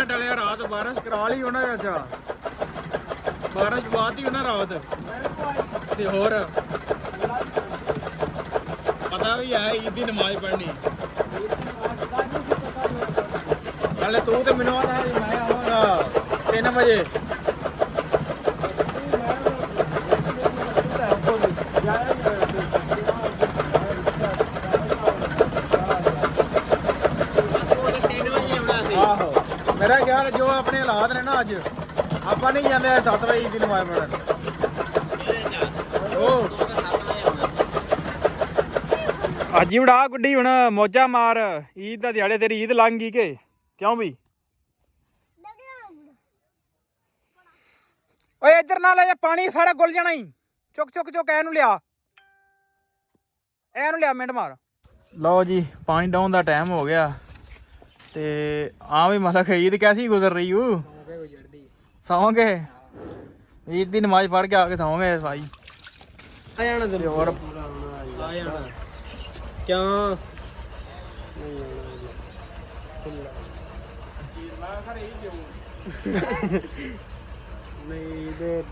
ਨਾ ਟਲਿਆ ਰਾਤ ਬਾਰਿਸ਼ ਕਰਾ ਲਈ ਉਹਨਾਂ ਨੇ। ਅੱਛਾ ਬਾਰਿਸ਼ ਬਾਤੀ ਉਹਨਾਂ ਰਾਤ ਤੇ ਹੋਰ ਪਤਾ ਵੀ ਹੈ ਈਦ ਦੀ ਨਮਾਜ਼ ਪੜ੍ਹਨੀ। ਹਲੇ ਤੂੰ ਤੇ ਮੈਨੂੰ ਆਦਾ ਮੈਂ ਆਵਾਂਗਾ 3 ਵਜੇ। ਆਹੋ ਮੇਰਾ ਯਾਰ ਜੋ ਆਪਣੇ ਹਾਲਾਤ ਨੇ ਨਾ ਅੱਜ ਆਪਾਂ ਨਹੀਂ ਜਾਂਦੇ 7 ਵਜੇ ਦੀ ਨਮਾਜ਼ ਪੜ੍ਹਨ। ਅੱਜ ਹੀ ਉਡਾ ਗੁੱਡੀ ਹੁਣ ਮੌਜਾਂ ਮਾਰ। ਈਦ ਦਾ ਦਿਹਾੜੇ ਤੇਰੀ ਈਦ ਲੰਘ ਗਈ ਕਿ ਕਿਉਂ ਵੀ? ਓਏ ਇੱਧਰ ਨਾ ਲੈ ਜਾ ਪਾਣੀ ਸਾਰਾ ਗੁੱਲ ਜਾਣਾ ਹੀ। ਚੁੱਕ ਚੁੱਕ ਚੁੱਕ ਇਹਨੂੰ ਲਿਆ ਮਿੰਟ ਮਾਰ। ਲਓ ਜੀ ਪਾਣੀ ਡਾਉਣ ਦਾ ਟਾਈਮ ਹੋ ਗਿਆ ਤੇ ਆ ਵੀ ਮਤਲਬ ਈਦ ਕੈਸੀ ਗੁਜ਼ਰ ਰਹੀ ਹੂੰ? ਸੌਂਗੇ ਈਦ ਦੀ ਨਮਾਜ਼ ਪੜ੍ਹ ਕੇ ਆ ਕੇ ਸੌਂਗੇ ਭਾਈ। ਆ ਜਾਣਾ ਤੇ ਹੋਰ ਆ ਜਾਣਾ ਕਿਉਂ ਨਹੀਂ ਦੇ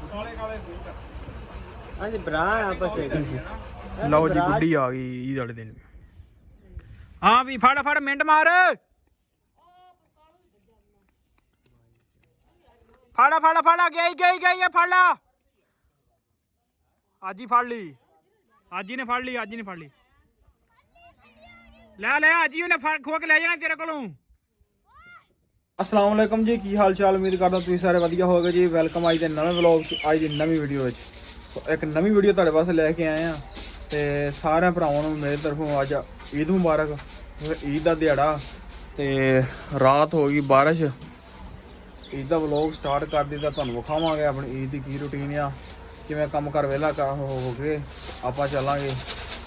ਅੱਜ ਭਰਾ ਆਪਸ ਵਿੱਚ। ਲਓ ਜੀ ਗੁੱਡੀ ਆ ਗਈ ਈਦ ਵਾਲੇ ਦਿਨ। ਹਾਂ ਵੀ ਫੜ ਫੜ ਮਿੰਟ ਮਾਰ। ਫੜ ਫੜ ਫੜ ਗਈ ਫੜ ਲਾ। ਅੱਜ ਹੀ ਫੜ ਲਈ। ਅੱਜ ਹੀ ਨੇ ਫੜ ਲਈ ਲੈ ਅੱਜ ਹੀ ਉਹਨੇ ਖੋ ਕੇ ਲੈ ਜਾਣਾ ਤੇਰੇ ਕੋਲੋਂ। अस्सलाम वालेकुम जी, की हाल चाल? उम्मीद करता तुम सारे वधिया होगे जी। वेलकम अज के नवे व्लॉग अज की नवी वीडियो। एक नवी वीडियो तुहाडे वास्ते लैके आए हैं तो सारे भरावां नूं मेरी तरफों अज ईद मुबारक। ईद का दिहाड़ा तो रात हो गई बारिश। ईद का व्लॉग स्टार्ट कर दिता, तुहानूं विखावांगे अपनी ईद की रूटीन आ किवें काम कर वेला हो के आपां चलांगे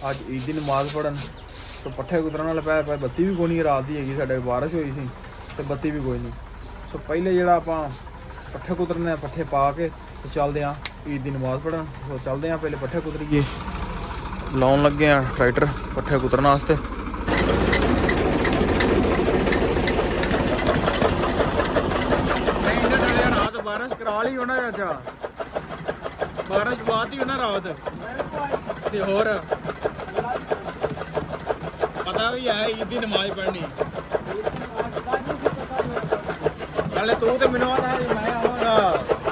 अज ईद की नमाज़ पढ़न। तो पट्ठे कुतरन वाले पै बत्ती भी कोई नहीं रात की हैगी, साडे बारिश हुई सी तो बत्ती भी कोई नहीं। सो पहले जोड़ा आप पट्ठे कुतरने पट्ठे पा के तो चलते हैं ईद की नमाज़ पढ़न। सो चलते हैं पहले पट्ठे कुतरिए, लाउन लगे हैं ट्रैक्टर पट्ठे कुतरन वास्ते। रात बारिश करा ली उन्हें। अच्छा बारिश बात ही उन्हें रात ते होर पता भी है ईद की नमाज़ पढ़नी। हले तू तो मैनू ਆਦਾ मैं आवांगा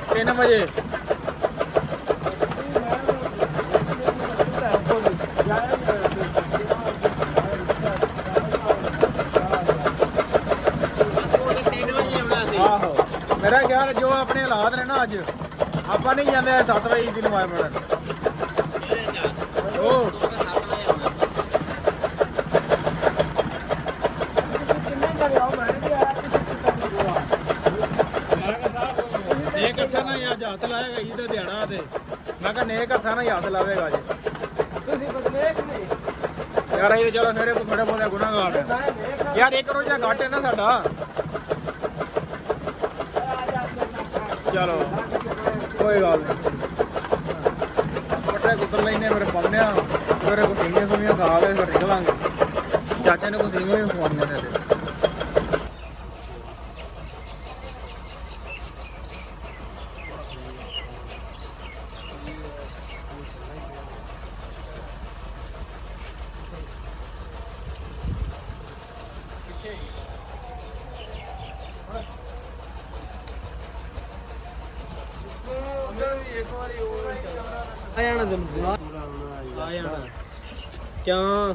3 वजे। आहो मेरा यार जो अपने हालात ने ना अज ਆਪਾਂ नहीं जाते 7 वजे की नमाज़ पढ़न। हथ लाएगा ईद का दिहाड़ा ते मैं कहा नेक हथा ना हथ लावेगा जी। यार ये चलो मेरे को थोड़े बहुत गुनाहगार है यार। एक रोजा घट है ना साडा। चलो कोई गल नहीं, पट्ठे कुतर लेने मेरे पवने मेरे को सीवियां सूवियां खा के फिर निकलांगे। चाचे ने को सीवियां भी खवानियां ने। क्यों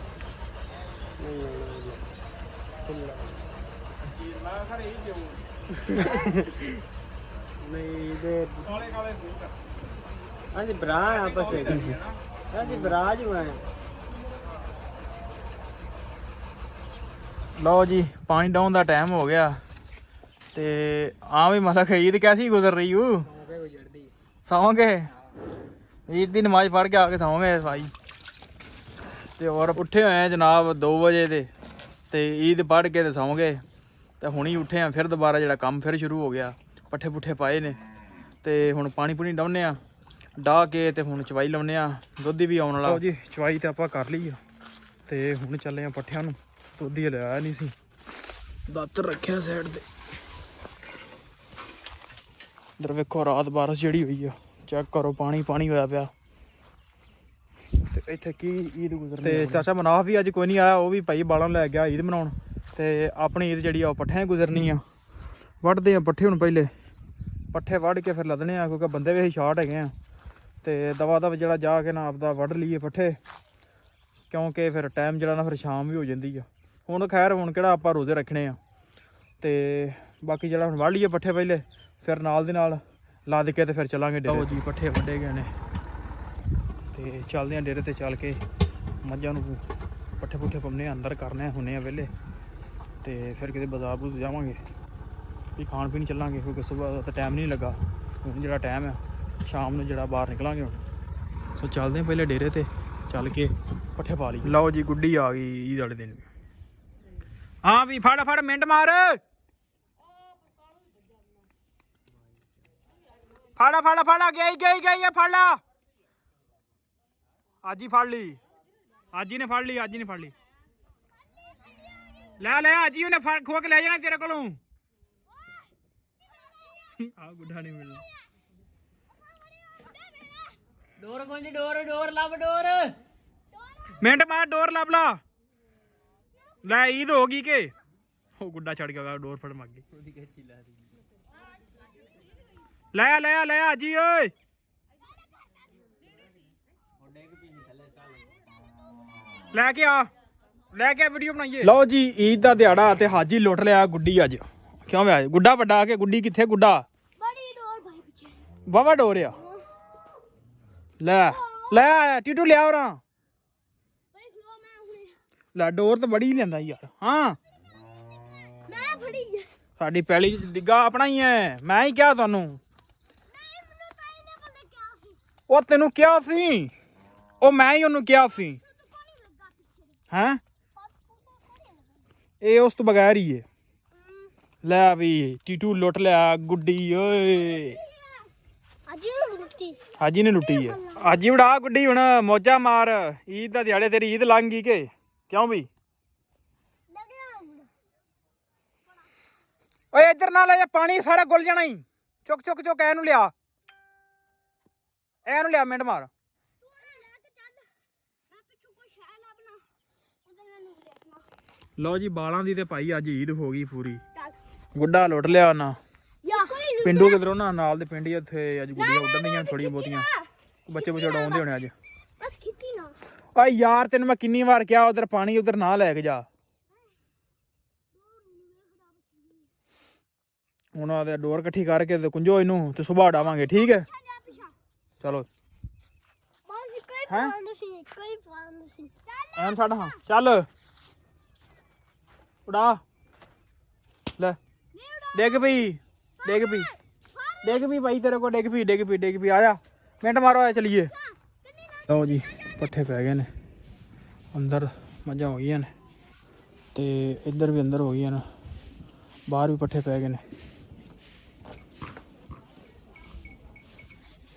नहीं भरा आपस भरा जो है। लो जी पानी डाउन का टाइम हो गया तो आ भी मतलब ईद कैसी गुजर रही हूँ? सौंगे ईद की नमाज़ पढ़ के आके सौंगे भाई। तो और उठे हुए हैं जनाब 2 बजे तो ईद पढ़ के तो सौंगे तो हुणी उठे हैं। फिर दोबारा जो काम फिर शुरू हो गया। पट्ठे पुट्ठे पाए ने तो हुण पानी पुनी डाउने डाह के तो हुण चवाई लाउने दुध भी आने वाला जी। चवाई तो आप कर ली तो हुण चले पट्ठियां नूं। दुध ही लिया नहीं सी दातर रखिया साइड से ਇੱਧਰ ਵੇਖੋ ਰਾਤ ਬਾਰਿਸ਼ ਜਿਹੜੀ ਹੋਈ ਆ, ਚੈੱਕ ਕਰੋ ਪਾਣੀ ਪਾਣੀ ਹੋਇਆ ਪਿਆ। ਤੇ ਇੱਥੇ ਕੀ ਈਦ ਗੁਜ਼ਰਨੀ। ਤੇ ਚਾਚਾ ਮਨਾਫ ਵੀ ਅੱਜ ਕੋਈ ਨਹੀਂ ਆਇਆ, ਉਹ ਵੀ ਭਾਈ ਬਾਲਾਂ ਲੈ ਗਿਆ ਈਦ ਮਨਾਉਣ। ਤੇ ਆਪਣੀ ਈਦ ਜਿਹੜੀ ਆ ਉਹ ਪੱਠਿਆਂ ਗੁਜ਼ਰਨੀ ਆ। ਵੱਢਦੇ ਆ ਪੱਠੇ ਹੁਣ, ਪਹਿਲੇ ਪੱਠੇ ਵੱਢ ਕੇ ਫਿਰ ਲੱਦਣੇ ਆ, ਕਿਉਂਕਿ ਬੰਦੇ ਵੀ ਅਸੀਂ ਸ਼ਾਰਟ ਹੈਗੇ ਆ। ਤੇ ਦਵਾ ਦਵ ਜਿਹੜਾ ਜਾ ਕੇ ਨਾ ਆਪਦਾ ਵੱਢ ਲਈਏ ਪੱਠੇ, ਕਿਉਂਕਿ ਫਿਰ ਟਾਈਮ ਜਿਹੜਾ ਨਾ ਫਿਰ ਸ਼ਾਮ ਵੀ ਹੋ ਜਾਂਦੀ ਆ। ਹੁਣ ਖੈਰ ਹੁਣ ਕਿਹੜਾ ਆਪਾਂ ਰੋਜ਼ੇ ਰੱਖਣੇ ਆ। ਤੇ ਬਾਕੀ ਜਿਹੜਾ ਹੁਣ ਵੱਢ ਲਈਏ ਪੱਠੇ ਪਹਿਲੇ, ਫਿਰ ਨਾਲ ਦੇ ਨਾਲ ਲੱਦ ਕੇ ਤੇ ਫਿਰ ਚੱਲਾਂਗੇ ਡੇਰੇ। ਜੀ ਪੱਠੇ ਵੱਢੇ ਗਏ ਨੇ ਤੇ ਚੱਲਦੇ ਆ ਡੇਰੇ ਤੇ। ਚੱਲ ਕੇ ਮੱਝਾਂ ਨੂੰ ਪੱਠੇ ਪੁੱਠੇ ਪਾਉਣੇ ਅੰਦਰ ਕਰਨੇ ਹੁੰਨੇ ਆ ਵਿਹਲੇ। ਤੇ ਫਿਰ ਕਿਤੇ ਬਾਜ਼ਾਰ ਬੂਜ਼ ਜਾਵਾਂਗੇ, ਵੀ ਖਾਣ ਪੀਣ ਚੱਲਾਂਗੇ, ਕਿਉਂਕਿ ਸੁਬਾਹ ਤਾਂ ਟਾਈਮ ਨਹੀਂ ਲੱਗਾ। ਹੁਣ ਜਿਹੜਾ ਟਾਈਮ ਆ ਸ਼ਾਮ ਨੂੰ ਜਿਹੜਾ ਬਾਹਰ ਨਿਕਲਾਂਗੇ ਹੁਣ। ਸੋ ਚੱਲਦੇ ਆ ਪਹਿਲੇ ਡੇਰੇ ਤੇ, ਚੱਲ ਕੇ ਪੱਠੇ ਪਾ ਲਈ। ਲਓ ਜੀ ਗੁੱਡੀ ਆ ਗਈ ਈਦ ਵਾਲੇ ਦਿਨ। ਹਾਂ ਵੀ ਫੜ ਫੜ ਮਿੰਟ ਮਾਰ, ਫੜ ਫੜ ਫੜ ਗਈ ਗਈ ਗਈ ਆ, ਫੜ ਲਾ। ਅੱਜ ਹੀ ਫੜ ਲਈ, ਅੱਜ ਹੀ ਨੇ ਫੜ ਲਈ, ਅੱਜ ਹੀ ਨੇ ਫੜ ਲਈ। ਲੈ ਲੈ ਅੱਜ ਹੀ ਉਹਨੇ ਫੜ ਖੋ ਕੇ ਲੈ ਜਾਣਾ ਤੇਰੇ ਕੋਲੋਂ। ਆ ਗੁੱਡਾ ਨਹੀਂ ਮਿਲਣਾ। ਡੋਰ ਗੋਂਦੀ ਡੋਰ ਡੋਰ ਲੱਭ ਡੋਰ। ਮਿੰਟ ਮਾਰ ਡੋਰ ਲੱਭ ਲਾ। ਲੈ ਈਦ ਹੋ ਗਈ ਕਿ ਉਹ ਗੁੱਡਾ ਛੱਡ ਗਿਆ ਡੋਰ ਫੜ ਮੰਗ ਗਈ। ਲੈ ਲੈ ਲੈ ਅੱਜ ਹੀ ਓਏ। ਲੈ ਕੇ ਆ, ਲੈ ਕੇ ਵੀਡੀਓ ਬਣਾਈਏ। ਲਓ ਜੀ ਈਦ ਦਾ ਦਿਹਾੜਾ ਤੇ ਹਾਜੀ ਲੁੱਟ ਲਿਆ ਗੁੱਡੀ ਅੱਜ। ਕਿਉਂ ਵੇ ਗੁੱਡਾ ਵੱਡਾ ਕੇ ਗੁੱਡੀ ਕਿੱਥੇ? ਗੁੱਡਾ ਬੜੀ ਡੋਰ ਭਾਈ ਪਿੱਛੇ ਵਾਵਾ ਡੋਰ ਆ। ਲੈ ਲੈ ਟੀਟੂ ਲਿਆ ਉਰਾਂ। ਭਾਈ ਖਲੋ ਮੈਂ ਹੁਣੇ। ਲੈ ਡੋਰ ਤਾਂ ਬੜੀ ਲੈਂਦਾ ਯਾਰ। ਹਾਂ ਮੈਂ ਫੜੀ ਹੈ। ਸਾਡੀ ਪੈਲੀ ਚ ਡਿੱਗਾ ਆਪਣਾ ਹੀ ਐ, ਮੈਂ ਹੀ ਕਿਹਾ ਤੁਹਾਨੂੰ। ਨਹੀਂ ਮੈਨੂੰ ਤਾਂ ਇਹਨੇ ਬੋਲੇ ਕਿਹਾ ਸੀ। ਉਹ ਤੈਨੂੰ ਕਿਹਾ ਸੀ, ਉਹ ਮੈਂ ਹੀ ਉਹਨੂੰ ਕਿਹਾ ਸੀ। ਤੂੰ ਕੋਣੀ ਲੱਗਾ ਪਿੱਛੇ। ਹੈਂ ਪਾਪੂ ਤੋਂ ਕੋਣੀ ਲੱਗਾ। ਇਹ ਉਸ ਤੋਂ ਬਗੈਰ ਹੀ ਏ। ਲੈ ਵੀ ਟੀਟੂ ਲੁੱਟ ਲਿਆ ਗੁੱਡੀ ਓਏ। ਅਜੀ ਰੁੱਟੀ। ਹਾਜੀ ਨੇ ਲੁੱਟੀ ਏ। ਅੱਜ ਹੀ ਉਡਾ ਗੁੱਡੀ ਹੁਣ ਮੌਜਾਂ ਮਾਰ। ਈਦ ਦਾ ਦਿਹਾੜੇ ਤੇਰੀ ਈਦ ਲੰਘ ਗਈ ਕਿ ਕਿਉਂ ਵੀ? ਓਏ ਇੱਧਰ ਨਾ ਲੈ ਜਾ, ਪਾਣੀ ਸਾਰਾ ਗੁੱਲ ਜਾਣਾ ਹੀ। ਚੁੱਕ ਚੁੱਕ ਚੁੱਕ ਇਹਨੂੰ ਲਿਆ, ਇਹਨੂੰ ਲਿਆ ਮਿੰਟ ਮਾਰ। ਤੂੰ ਲੈ ਕੇ ਚੱਲ, ਮੈਂ ਪਿੱਛੋਂ ਕੋਈ ਸ਼ੈ ਲੱਭਣਾ ਉਹਦੇ ਨਾਲ ਨੂੰ ਦੇਖਣਾ। ਲਓ ਜੀ ਬਾਲਾਂ ਦੀ ਤੇ ਭਾਈ ਅੱਜ ਈਦ ਹੋ ਗਈ ਪੂਰੀ। ਚੱਲ ਗੁੱਡਾ ਲੁੱਟ ਲਿਆ ਉਹਨਾਂ। ਯਾ ਕੋਈ ਪਿੰਡੂ ਕਿਧਰੋਂ ਨਾ ਨਾਲ ਦੇ ਪਿੰਡ ਹੀ ਉੱਥੇ ਅੱਜ ਗੁੱਡੀਆਂ ਉੱਡਣੀਆਂ ਥੋੜੀਆਂ ਬਹੁਤੀਆਂ। ਬੱਚੇ ਬੱਚੇ ਉਡਾਉਂਦੇ ਹੋਣੇ ਅੱਜ। ਬਸ ਖਿੱਚੀ ਨਾ। ਓਏ ਯਾਰ ਤੈਨੂੰ ਮੈਂ ਕਿੰਨੀ ਵਾਰ ਕਿਹਾ ਉਧਰ ਪਾਣੀ ਉਧਰ ਨਾ ਲੈ ਕੇ ਜਾ। ਹੁਣ ਆ ਡੋਰ ਇਕੱਠੀ ਕਰਕੇ ਤੇ ਕੁੰਜੋ ਇਹਨੂੰ ਤੇ ਸੁਬਾਹ ਉਡਾਵਾਂਗੇ, ਠੀਕ ਹੈ? ਚਲੋ ਬਸ ਕੋਈ ਪਸੰਦ ਸੀ, ਕੋਈ ਪਸੰਦ ਸੀ। ਐਨ ਛੱਡ। ਹਾਂ ਚੱਲ ਉਡਾ। ਲੈ ਡਿੱਗ ਪਈ, ਡਿੱਗ ਪਈ, ਡਿੱਗ ਪਈ ਭਾਈ ਤੇਰੇ ਕੋਲ, ਡਿੱਗ ਪਈ ਡਿੱਗ ਪਈ ਡਿੱਗ ਪਈ। ਆਇਆ ਮਿੰਟ ਮਾਰੋ, ਆਇਆ ਚਲੀਏ। ਲਓ ਜੀ ਪੱਠੇ ਪੈ ਗਏ ਨੇ ਅੰਦਰ, ਮੱਝਾਂ ਹੋ ਗਈਆਂ ਨੇ ਤੇ ਇੱਧਰ ਵੀ ਅੰਦਰ ਹੋ ਗਈਆਂ ਨੇ, ਬਾਹਰ ਵੀ ਪੱਠੇ ਪੈ ਗਏ ਨੇ।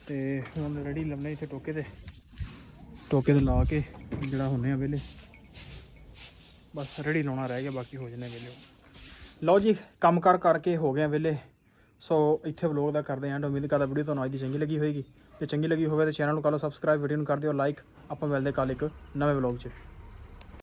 ਤੇ ਹੁਣ ਰੈਡੀ ਲੰਮੇ ਇੱਥੇ ਟੋਕੇ ਤੇ ਲਾ ਕੇ ਜਿਹੜਾ ਹੁੰਨੇ ਆ ਵੇਲੇ, ਬਸ ਰੈਡੀ ਲਾਉਣਾ ਰਹਿ ਗਿਆ, ਬਾਕੀ ਹੋ ਜਨੇ ਵੇਲੇ। ਲਓ ਜੀ ਕੰਮ ਕਰਕੇ ਹੋ ਗਏ ਵੇਲੇ। ਸੋ ਇੱਥੇ ਵਲੋਗ ਦਾ ਕਰਦੇ ਆਂ। ਉਮੀਦ ਕਰਦਾ ਵੀਡੀਓ ਤੁਹਾਨੂੰ ਅੱਜ ਦੀ ਚੰਗੀ ਲੱਗੀ ਹੋਏਗੀ। ਜੇ ਚੰਗੀ ਲੱਗੀ ਹੋਵੇ ਤਾਂ ਚੈਨਲ ਨੂੰ ਕਰ ਲਓ ਸਬਸਕ੍ਰਾਈਬ, ਵੀਡੀਓ ਨੂੰ ਕਰ ਦਿਓ ਲਾਈਕ। ਆਪਾਂ ਮਿਲਦੇ ਕੱਲ੍ਹ ਇੱਕ ਨਵੇਂ ਵਲੋਗ 'ਚ।